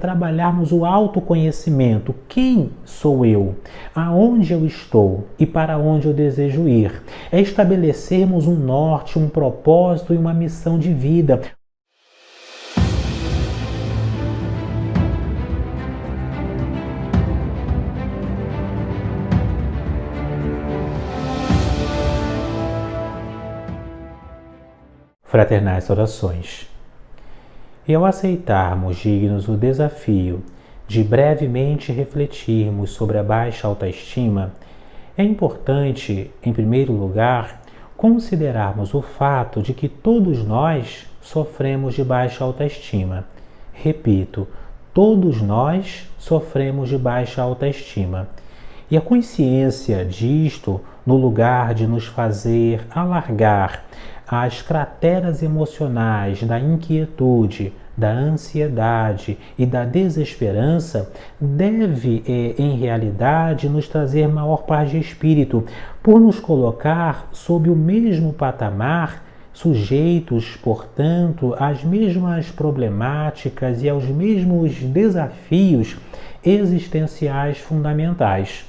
trabalharmos o autoconhecimento. Quem sou eu? Aonde eu estou? E para onde eu desejo ir? É estabelecermos um norte, um propósito e uma missão de vida. Fraternais saudações. E ao aceitarmos dignos o desafio de brevemente refletirmos sobre a baixa autoestima, é importante, em primeiro lugar, considerarmos o fato de que todos nós sofremos de baixa autoestima. Repito, todos nós sofremos de baixa autoestima. E a consciência disto, no lugar de nos fazer alargar as crateras emocionais da inquietude, da ansiedade e da desesperança, deve, em realidade, nos trazer maior paz de espírito, por nos colocar sob o mesmo patamar, sujeitos, portanto, às mesmas problemáticas e aos mesmos desafios existenciais fundamentais.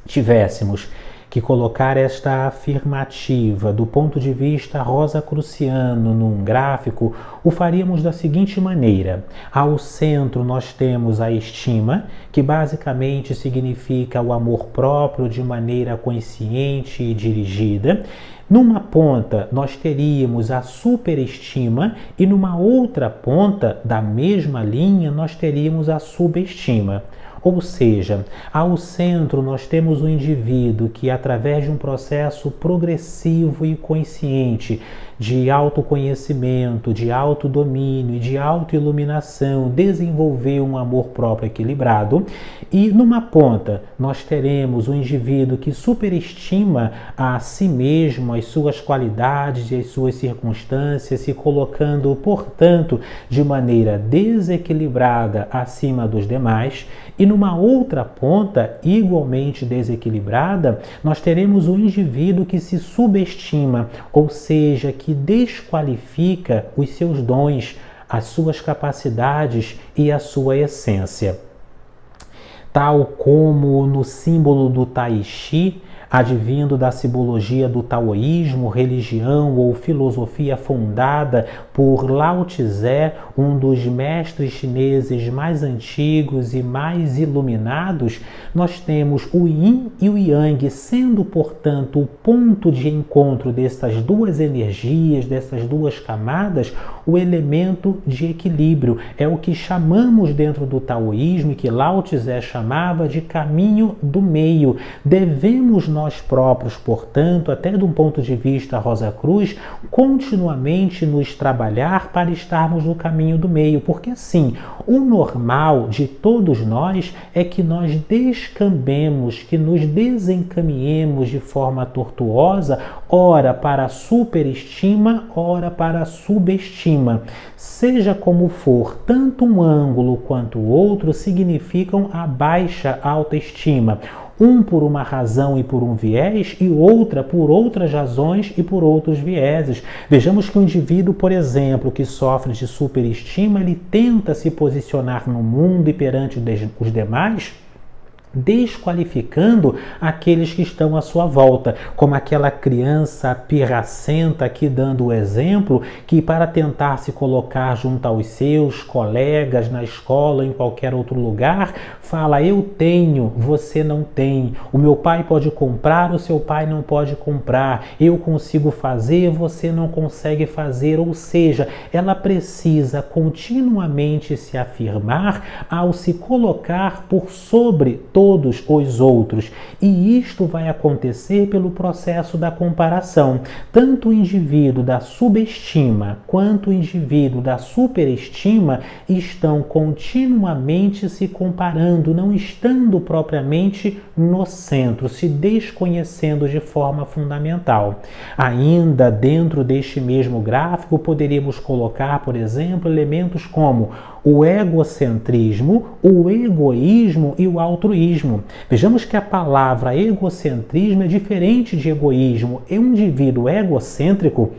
Tivéssemos que colocar esta afirmativa do ponto de vista rosacruciano num gráfico, o faríamos da seguinte maneira. Ao centro nós temos a estima, que basicamente significa o amor próprio de maneira consciente e dirigida. Numa ponta nós teríamos a superestima e numa outra ponta da mesma linha nós teríamos a subestima. Ou seja, ao centro nós temos o indivíduo que, através de um processo progressivo e consciente de autoconhecimento, de autodomínio e de autoiluminação, desenvolveu um amor próprio equilibrado. E numa ponta nós teremos o indivíduo que superestima a si mesmo, as suas qualidades e as suas circunstâncias, se colocando, portanto, de maneira desequilibrada acima dos demais. E numa outra ponta, igualmente desequilibrada, nós teremos o indivíduo que se subestima, ou seja, que desqualifica os seus dons, as suas capacidades e a sua essência. Tal como no símbolo do Tai Chi, advindo da simbologia do taoísmo, religião ou filosofia fundada por Lao Tse, um dos mestres chineses mais antigos e mais iluminados, nós temos o Yin e o Yang sendo, portanto, o ponto de encontro dessas duas energias, dessas duas camadas, o elemento de equilíbrio. É o que chamamos dentro do taoísmo e que Lao Tse chamava de caminho do meio. Devemos nós próprios, portanto, até de um ponto de vista Rosa Cruz, continuamente nos trabalhar para estarmos no caminho do meio, porque assim, o normal de todos nós é que nós descambemos, que nos desencaminhemos de forma tortuosa, ora para a superestima, ora para a subestima. Seja como for, tanto um ângulo quanto o outro significam a baixa autoestima. Um por uma razão e por um viés, e outra por outras razões e por outros vieses. Vejamos que o indivíduo, por exemplo, que sofre de superestima, ele tenta se posicionar no mundo e perante os demais, desqualificando aqueles que estão à sua volta, como aquela criança pirracenta aqui dando o exemplo, que para tentar se colocar junto aos seus colegas na escola, em qualquer outro lugar, fala: eu tenho, você não tem, o meu pai pode comprar, o seu pai não pode comprar, eu consigo fazer, você não consegue fazer. Ou seja, ela precisa continuamente se afirmar ao se colocar por sobre todos os outros, e isto vai acontecer pelo processo da comparação. Tanto o indivíduo da subestima quanto o indivíduo da superestima estão continuamente se comparando, não estando propriamente no centro, se desconhecendo de forma fundamental. Ainda dentro deste mesmo gráfico, poderíamos colocar, por exemplo, elementos como o egocentrismo, o egoísmo e o altruísmo. Vejamos que a palavra egocentrismo é diferente de egoísmo. É um indivíduo egocêntrico,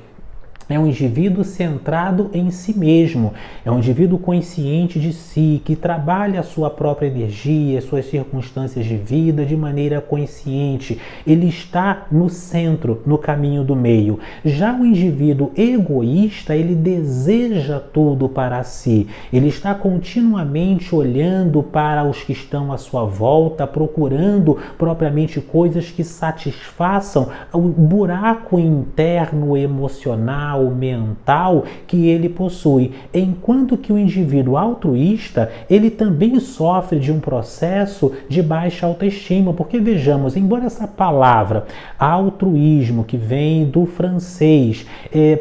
É um indivíduo centrado em si mesmo, é um indivíduo consciente de si, que trabalha a sua própria energia, suas circunstâncias de vida de maneira consciente. Ele está no centro, no caminho do meio. Já o indivíduo egoísta, ele deseja tudo para si. Ele está continuamente olhando para os que estão à sua volta, procurando propriamente coisas que satisfaçam o buraco interno emocional, mental que ele possui, enquanto que o indivíduo altruísta, ele também sofre de um processo de baixa autoestima, porque vejamos, embora essa palavra altruísmo, que vem do francês,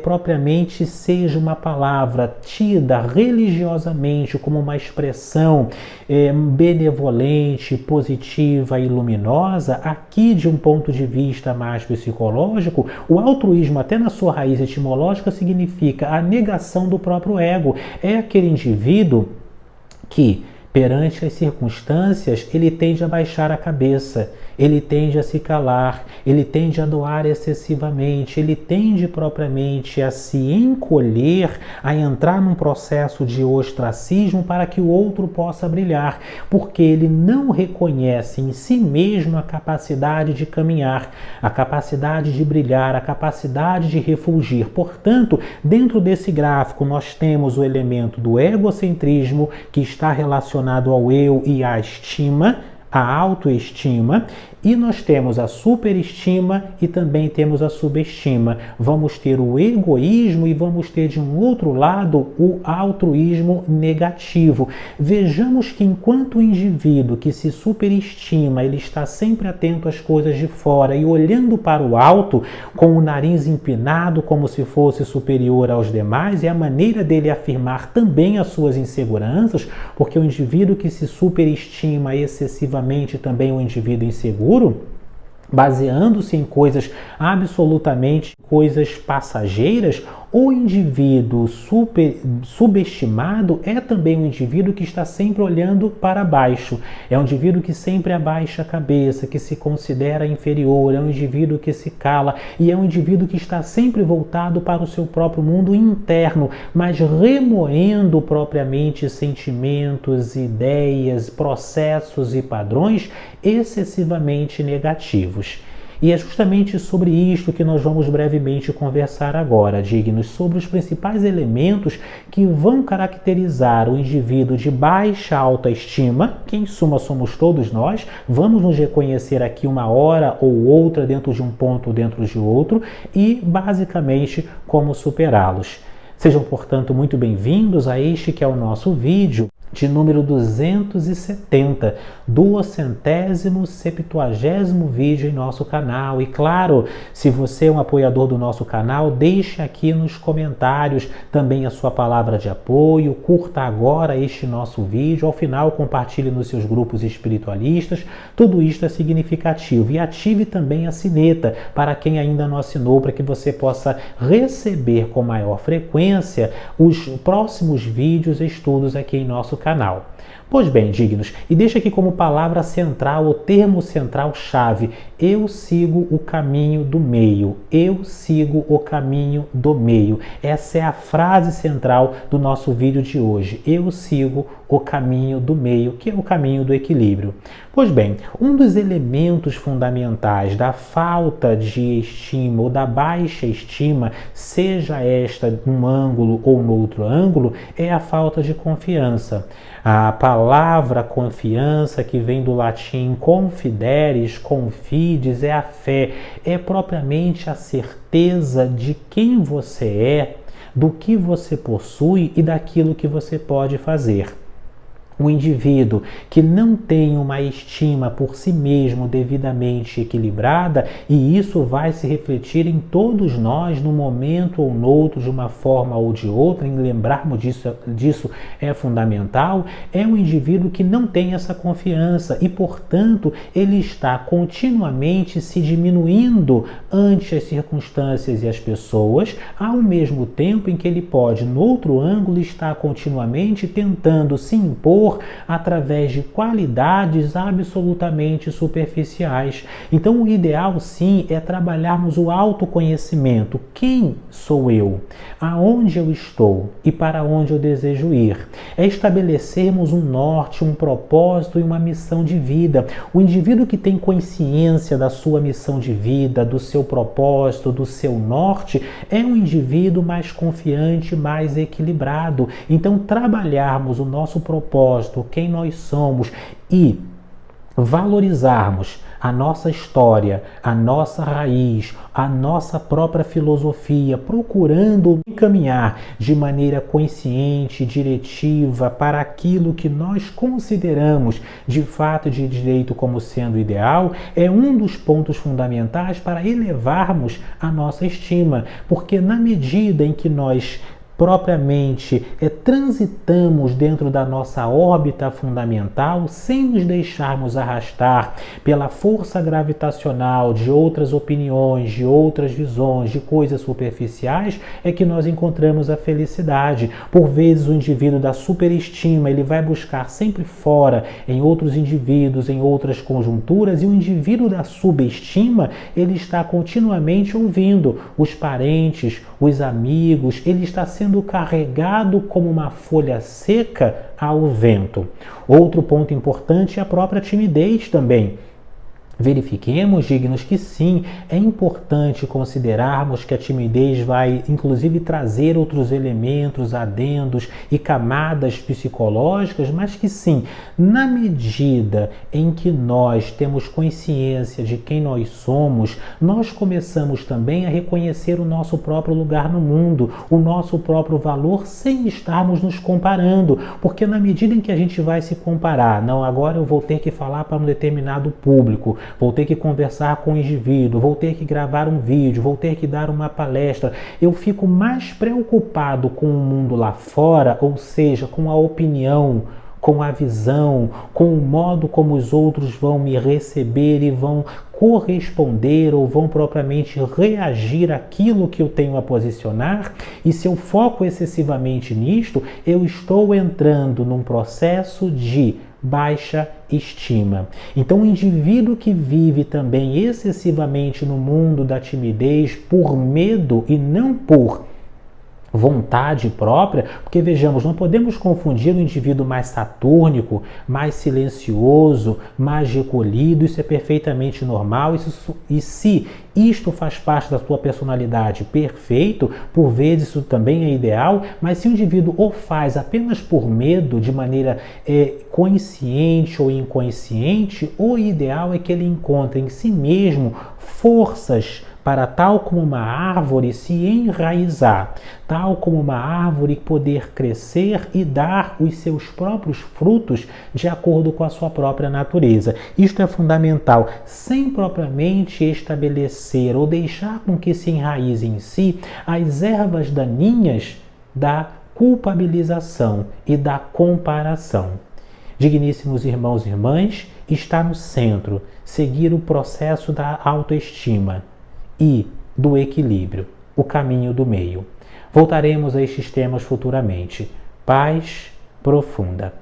propriamente seja uma palavra tida religiosamente como uma expressão benevolente, positiva e luminosa, aqui de um ponto de vista mais psicológico, o altruísmo, até na sua raiz etimológica, significa a negação do próprio ego. É aquele indivíduo que, perante as circunstâncias, ele tende a baixar a cabeça, ele tende a se calar, ele tende a doar excessivamente, ele tende propriamente a se encolher, a entrar num processo de ostracismo para que o outro possa brilhar, porque ele não reconhece em si mesmo a capacidade de caminhar, a capacidade de brilhar, a capacidade de refulgir. Portanto, dentro desse gráfico nós temos o elemento do egocentrismo, que está relacionado ao eu e à estima, a autoestima, e nós temos a superestima e também temos a subestima. Vamos ter o egoísmo e vamos ter de um outro lado o altruísmo negativo. Vejamos que enquanto o indivíduo que se superestima, ele está sempre atento às coisas de fora e olhando para o alto com o nariz empinado como se fosse superior aos demais, é a maneira dele afirmar também as suas inseguranças, porque o indivíduo que se superestima excessivamente também é um indivíduo inseguro, baseando-se em coisas absolutamente passageiras. O indivíduo subestimado é também um indivíduo que está sempre olhando para baixo, é um indivíduo que sempre abaixa a cabeça, que se considera inferior, é um indivíduo que se cala e é um indivíduo que está sempre voltado para o seu próprio mundo interno, mas remoendo propriamente sentimentos, ideias, processos e padrões excessivamente negativos. E é justamente sobre isto que nós vamos brevemente conversar agora, dignos, sobre os principais elementos que vão caracterizar o indivíduo de baixa autoestima, que em suma somos todos nós. Vamos nos reconhecer aqui uma hora ou outra dentro de um ponto, dentro de outro, e basicamente como superá-los. Sejam, portanto, muito bem-vindos a este que é o nosso vídeo de número 270, 270º vídeo em nosso canal. E claro, se você é um apoiador do nosso canal, deixe aqui nos comentários também a sua palavra de apoio, curta agora este nosso vídeo, ao final compartilhe nos seus grupos espiritualistas, tudo isto é significativo. E ative também a sineta para quem ainda não assinou, para que você possa receber com maior frequência os próximos vídeos e estudos aqui em nosso canal. Pois bem, dignos, e deixa aqui como palavra central, o termo central-chave: eu sigo o caminho do meio. Eu sigo o caminho do meio. Essa é a frase central do nosso vídeo de hoje. Eu sigo o caminho do meio, que é o caminho do equilíbrio. Pois bem, um dos elementos fundamentais da falta de estima ou da baixa estima, seja esta num ângulo ou no outro ângulo, é a falta de confiança. A palavra confiança, que vem do latim confideres, confides, é a fé, é propriamente a certeza de quem você é, do que você possui e daquilo que você pode fazer. Um indivíduo que não tem uma estima por si mesmo devidamente equilibrada, e isso vai se refletir em todos nós num momento ou no outro, de uma forma ou de outra, em lembrarmos disso é fundamental, é um indivíduo que não tem essa confiança e, portanto, ele está continuamente se diminuindo ante as circunstâncias e as pessoas, ao mesmo tempo em que ele pode, no outro ângulo, estar continuamente tentando se impor valor através de qualidades absolutamente superficiais. Então, o ideal, sim, é trabalharmos o autoconhecimento. Quem sou eu? Aonde eu estou? E para onde eu desejo ir? É estabelecermos um norte, um propósito e uma missão de vida. O indivíduo que tem consciência da sua missão de vida, do seu propósito, do seu norte, é um indivíduo mais confiante, mais equilibrado. Então, trabalharmos o nosso propósito, quem nós somos e valorizarmos a nossa história, a nossa raiz, a nossa própria filosofia, procurando encaminhar de maneira consciente, diretiva para aquilo que nós consideramos de fato de direito como sendo ideal, é um dos pontos fundamentais para elevarmos a nossa estima, porque na medida em que nós propriamente transitamos dentro da nossa órbita fundamental sem nos deixarmos arrastar pela força gravitacional de outras opiniões, de outras visões, de coisas superficiais, é que nós encontramos a felicidade. Por vezes o indivíduo da superestima, ele vai buscar sempre fora, em outros indivíduos, em outras conjunturas, e o indivíduo da subestima, ele está continuamente ouvindo os parentes, os amigos, ele está sendo carregado como uma folha seca ao vento. Outro ponto importante é a própria timidez também. Verifiquemos, dignos, que sim, é importante considerarmos que a timidez vai, inclusive, trazer outros elementos, adendos e camadas psicológicas, mas que sim, na medida em que nós temos consciência de quem nós somos, nós começamos também a reconhecer o nosso próprio lugar no mundo, o nosso próprio valor, sem estarmos nos comparando, porque na medida em que a gente vai se comparar, não, agora eu vou ter que falar para um determinado público, vou ter que conversar com o indivíduo, vou ter que gravar um vídeo, vou ter que dar uma palestra. Eu fico mais preocupado com o mundo lá fora, ou seja, com a opinião, com a visão, com o modo como os outros vão me receber e vão corresponder ou vão propriamente reagir àquilo que eu tenho a posicionar, e se eu foco excessivamente nisto, eu estou entrando num processo de baixa estima. Então, o indivíduo que vive também excessivamente no mundo da timidez por medo e não por vontade própria, porque vejamos, não podemos confundir o indivíduo mais satúrnico, mais silencioso, mais recolhido, isso é perfeitamente normal, e se isto faz parte da sua personalidade, perfeito, por vezes isso também é ideal, mas se o indivíduo o faz apenas por medo, de maneira consciente ou inconsciente, o ideal é que ele encontre em si mesmo forças para, tal como uma árvore, se enraizar, tal como uma árvore poder crescer e dar os seus próprios frutos de acordo com a sua própria natureza. Isto é fundamental, sem propriamente estabelecer ou deixar com que se enraize em si as ervas daninhas da culpabilização e da comparação. Digníssimos irmãos e irmãs, está no centro seguir o processo da autoestima e do equilíbrio, o caminho do meio. Voltaremos a estes temas futuramente. Paz profunda.